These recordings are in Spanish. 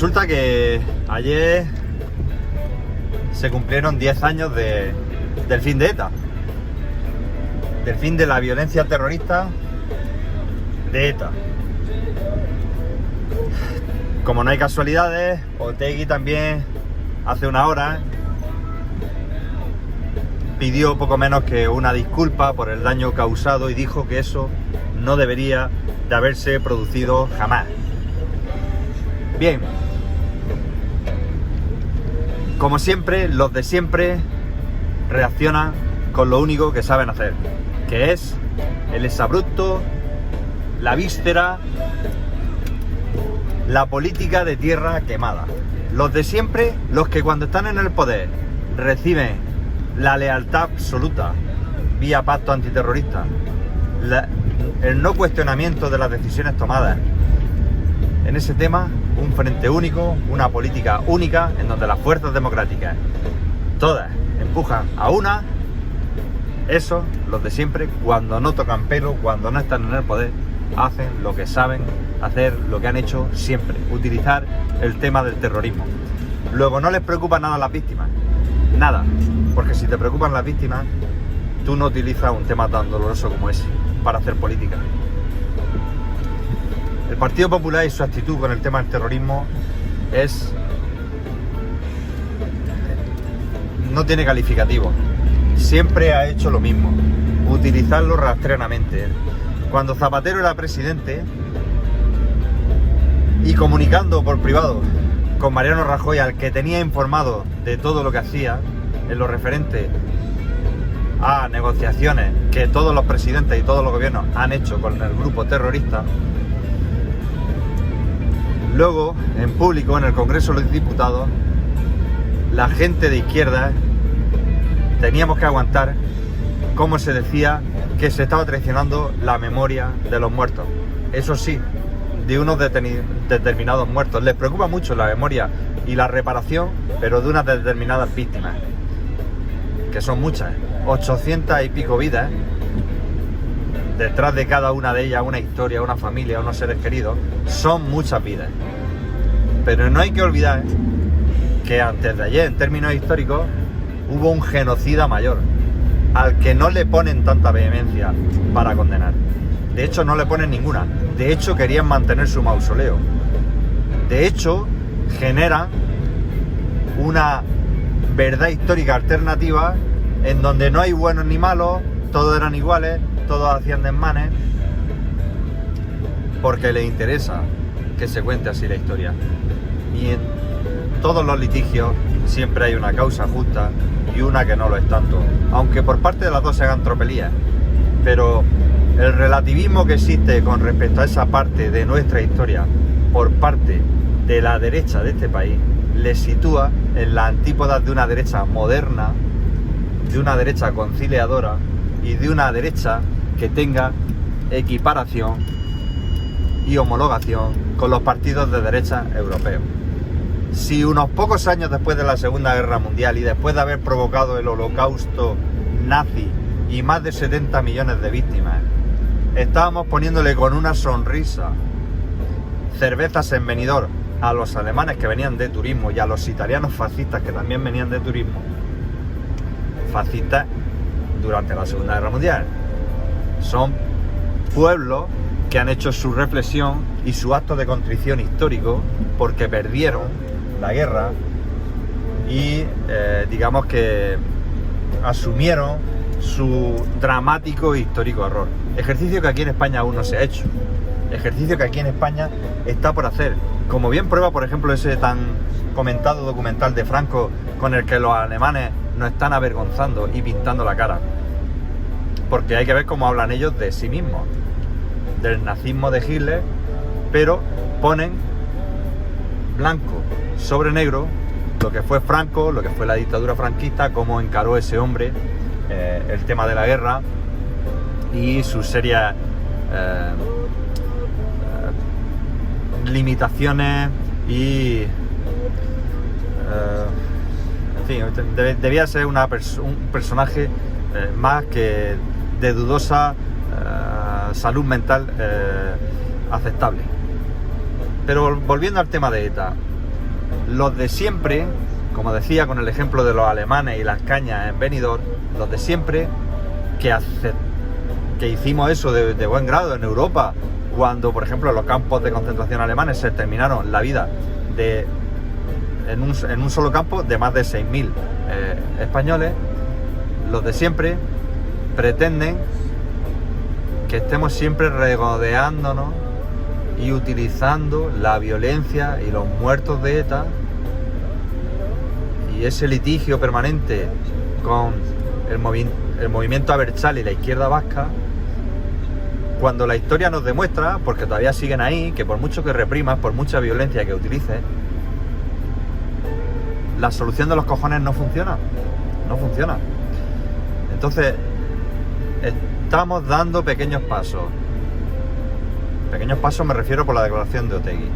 Resulta que ayer se cumplieron 10 años del fin de ETA, del fin de la violencia terrorista de ETA. Como no hay casualidades, Otegi también hace una hora pidió poco menos que una disculpa por el daño causado y dijo que eso no debería de haberse producido jamás. Bien, como siempre, los de siempre reaccionan con lo único que saben hacer, que es el exabrupto, la víscera, la política de tierra quemada. Los de siempre, los que cuando están en el poder reciben la lealtad absoluta vía pacto antiterrorista, el no cuestionamiento de las decisiones tomadas. En ese tema, un frente único, una política única, en donde las fuerzas democráticas, todas, empujan a una. Eso, los de siempre, cuando no tocan pelo, cuando no están en el poder, hacen lo que saben hacer, lo que han hecho siempre, utilizar el tema del terrorismo. Luego no les preocupa nada a las víctimas, nada, porque si te preocupan las víctimas, tú no utilizas un tema tan doloroso como ese para hacer política. El Partido Popular y su actitud con el tema del terrorismo no tiene calificativo. Siempre ha hecho lo mismo, utilizarlo rastreanamente. Cuando Zapatero era presidente y comunicando por privado con Mariano Rajoy, al que tenía informado de todo lo que hacía en lo referente a negociaciones que todos los presidentes y todos los gobiernos han hecho con el grupo terrorista, luego en público en el Congreso de los Diputados, la gente de izquierda teníamos que aguantar cómo se decía que se estaba traicionando la memoria de los muertos. Eso sí, de unos determinados muertos. Les preocupa mucho la memoria y la reparación, pero de unas determinadas víctimas, que son muchas, 800 y pico vidas. Detrás de cada una de ellas una historia, una familia, unos seres queridos. Son muchas vidas. Pero no hay que olvidar que antes de ayer, en términos históricos, hubo un genocida mayor, al que no le ponen tanta vehemencia para condenar. De hecho, no le ponen ninguna. De hecho, querían mantener su mausoleo. De hecho, generan una verdad histórica alternativa en donde no hay buenos ni malos, todos eran iguales, todos hacían desmanes, porque les interesa que se cuente así la historia. Y en todos los litigios siempre hay una causa justa y una que no lo es tanto, aunque por parte de las dos se hagan tropelías. Pero el relativismo que existe con respecto a esa parte de nuestra historia por parte de la derecha de este país le sitúa en las antípodas de una derecha moderna, de una derecha conciliadora y de una derecha que tenga equiparación y homologación con los partidos de derecha europeos. Si unos pocos años después de la Segunda Guerra Mundial y después de haber provocado el holocausto nazi y más de 70 millones de víctimas, estábamos poniéndole con una sonrisa cervezas en Benidorm a los alemanes que venían de turismo y a los italianos fascistas que también venían de turismo, fascistas durante la Segunda Guerra Mundial, son pueblos que han hecho su reflexión y su acto de contrición histórico porque perdieron la guerra y digamos que asumieron su dramático e histórico error. Ejercicio que aquí en España aún no se ha hecho. Ejercicio que aquí en España está por hacer. Como bien prueba, por ejemplo, ese tan comentado documental de Franco con el que los alemanes nos están avergonzando y pintando la cara. Porque hay que ver cómo hablan ellos de sí mismos, del nazismo de Hitler, pero ponen blanco sobre negro lo que fue Franco, lo que fue la dictadura franquista, cómo encaró ese hombre el tema de la guerra y sus serias limitaciones y en fin, debía ser un personaje más que de dudosa salud mental aceptable. Pero volviendo al tema de ETA, los de siempre, como decía con el ejemplo de los alemanes y las cañas en Benidorm, los de siempre que hicimos eso de buen grado en Europa, cuando por ejemplo los campos de concentración alemanes se terminaron la vida en un solo campo de más de 6.000 españoles, los de siempre pretenden que estemos siempre regodeándonos y utilizando la violencia y los muertos de ETA y ese litigio permanente con el movimiento Abertzale y la izquierda vasca, cuando la historia nos demuestra, porque todavía siguen ahí, que por mucho que reprimas, por mucha violencia que utilices, la solución de los cojones no funciona. No funciona. Entonces, estamos dando pequeños pasos. Pequeños pasos me refiero por la declaración de Otegi.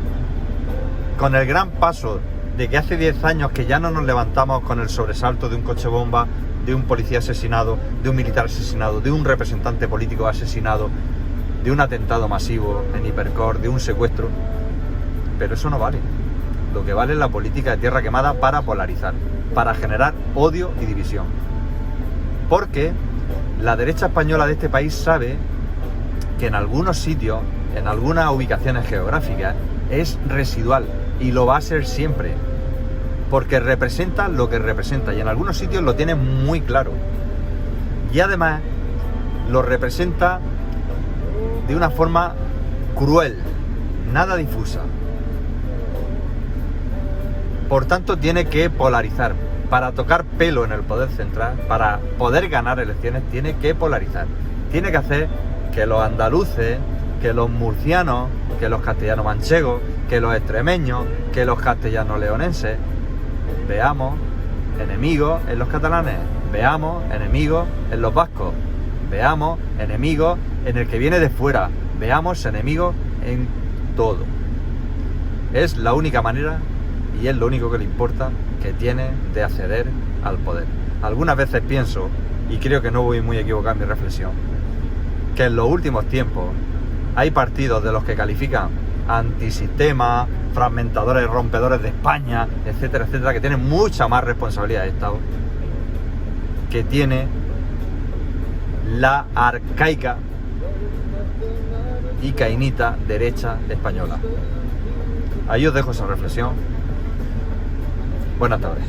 Con el gran paso de que hace 10 años que ya no nos levantamos con el sobresalto de un coche bomba, de un policía asesinado, de un militar asesinado, de un representante político asesinado, de un atentado masivo en Hipercor, de un secuestro. Pero eso no vale. Lo que vale es la política de tierra quemada para polarizar, para generar odio y división. Porque la derecha española de este país sabe que en algunos sitios, en algunas ubicaciones geográficas, es residual y lo va a ser siempre. Porque representa lo que representa y en algunos sitios lo tiene muy claro. Y además lo representa de una forma cruel, nada difusa. Por tanto, tiene que polarizar. Para tocar pelo en el poder central, para poder ganar elecciones, tiene que polarizar. Tiene que hacer que los andaluces, que los murcianos, que los castellanos manchegos, que los extremeños, que los castellanos leonenses, veamos enemigos en los catalanes, veamos enemigos en los vascos, veamos enemigos en el que viene de fuera, veamos enemigos en todo. Es la única manera y es lo único que le importa que tiene de acceder al poder. Algunas veces pienso, y creo que no voy muy equivocado en mi reflexión, que en los últimos tiempos hay partidos de los que califican antisistema, fragmentadores, rompedores de España, etcétera, etcétera, que tienen mucha más responsabilidad de Estado que tiene la arcaica y cainita derecha española. Ahí os dejo esa reflexión. Buenas tardes.